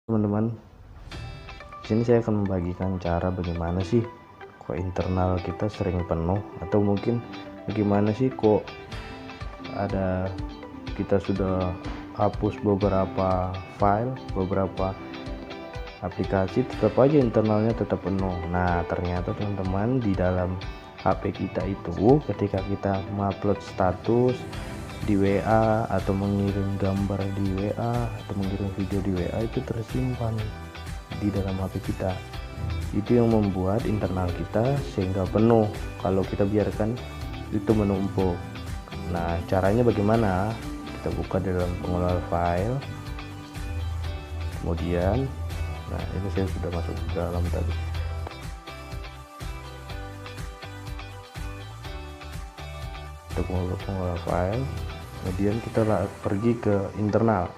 Teman-teman, di sini saya akan membagikan cara bagaimana sih kok internal kita sering penuh, atau mungkin bagaimana sih kok ada kita sudah hapus beberapa file, beberapa aplikasi, tetap aja internalnya tetap penuh. Nah, ternyata teman-teman, di dalam HP kita itu ketika kita mengupload status di WA atau mengirim gambar di WA atau mengirim video di WA, itu tersimpan di dalam HP kita. Itu yang membuat internal kita sehingga penuh kalau kita biarkan itu menumpuk. Nah, caranya bagaimana? Kita buka dalam pengelola file, kemudian ini saya sudah masuk ke dalam tadi. Untuk pengelola file, kemudian kita pergi ke internal,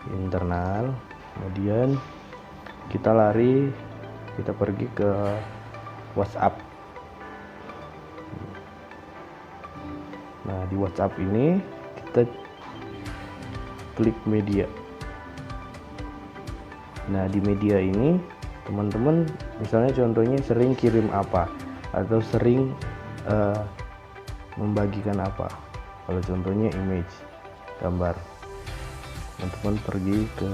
kemudian kita pergi ke WhatsApp. Nah, di WhatsApp ini kita klik media. Nah, di media ini teman-teman misalnya contohnya sering kirim apa atau sering membagikan apa. Kalau contohnya image, gambar, teman-teman pergi ke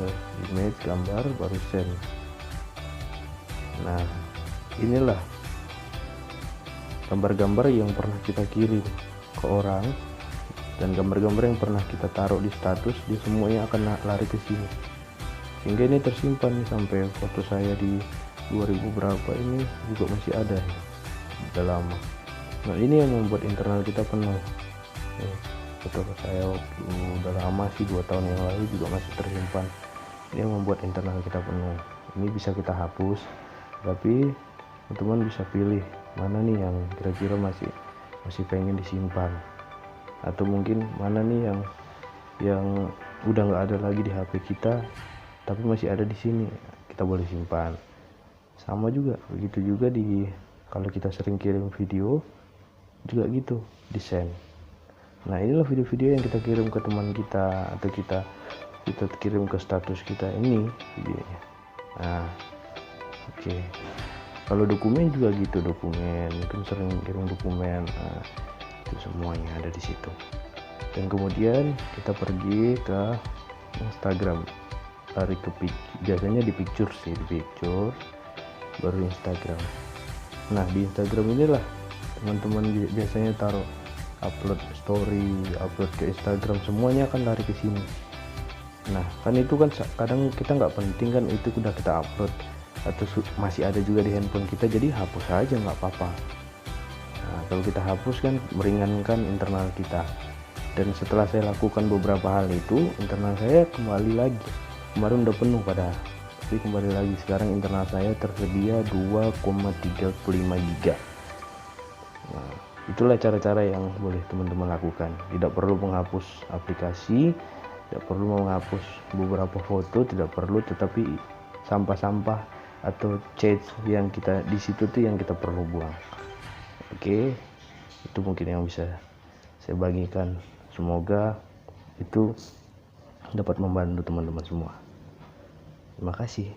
image, gambar, baru send. Nah, inilah gambar-gambar yang pernah kita kirim ke orang dan gambar-gambar yang pernah kita taruh di status, di semuanya akan lari ke sini, sehingga ini tersimpan nih, sampai foto saya di 2000 berapa ini juga masih ada, udah lama. Nah, ini yang membuat internal kita penuh. Foto saya udah lama sih, 2 tahun yang lalu juga masih tersimpan. Ini yang membuat internal kita penuh. Ini bisa kita hapus, tapi teman-teman bisa pilih mana nih yang kira-kira masih pengen disimpan, atau mungkin mana nih yang udah nggak ada lagi di HP kita tapi masih ada di sini, kita boleh simpan. Sama juga begitu juga kalau kita sering kirim video juga gitu, di send. Nah, inilah video-video yang kita kirim ke teman kita atau kita kirim ke status kita, ini videonya. Nah, oke. Kalau dokumen juga gitu, dokumen mungkin sering kirim dokumen. Nah, itu semuanya ada di situ. Dan kemudian kita pergi ke Instagram, lari ke biasanya di picture sih, di picture baru Instagram. Nah, di Instagram inilah teman-teman biasanya taruh upload story, upload ke Instagram, semuanya akan lari ke sini. Nah, kan itu kan kadang kita nggak penting kan itu udah kita upload atau masih ada juga di handphone kita, jadi hapus aja nggak apa-apa. Nah, kalau kita hapus kan meringankan internal kita. Dan setelah saya lakukan beberapa hal itu, internal saya kembali lagi. Kemarin udah penuh tapi kembali lagi. Sekarang internal saya tersedia 2,35 giga. Nah, itulah cara-cara yang boleh teman-teman lakukan. Tidak perlu menghapus aplikasi, tidak perlu menghapus beberapa foto, tidak perlu, tetapi sampah-sampah atau chat yang kita di situ tuh yang kita perlu buang. Oke, itu mungkin yang bisa saya bagikan. Semoga itu dapat membantu teman-teman semua. Terima kasih.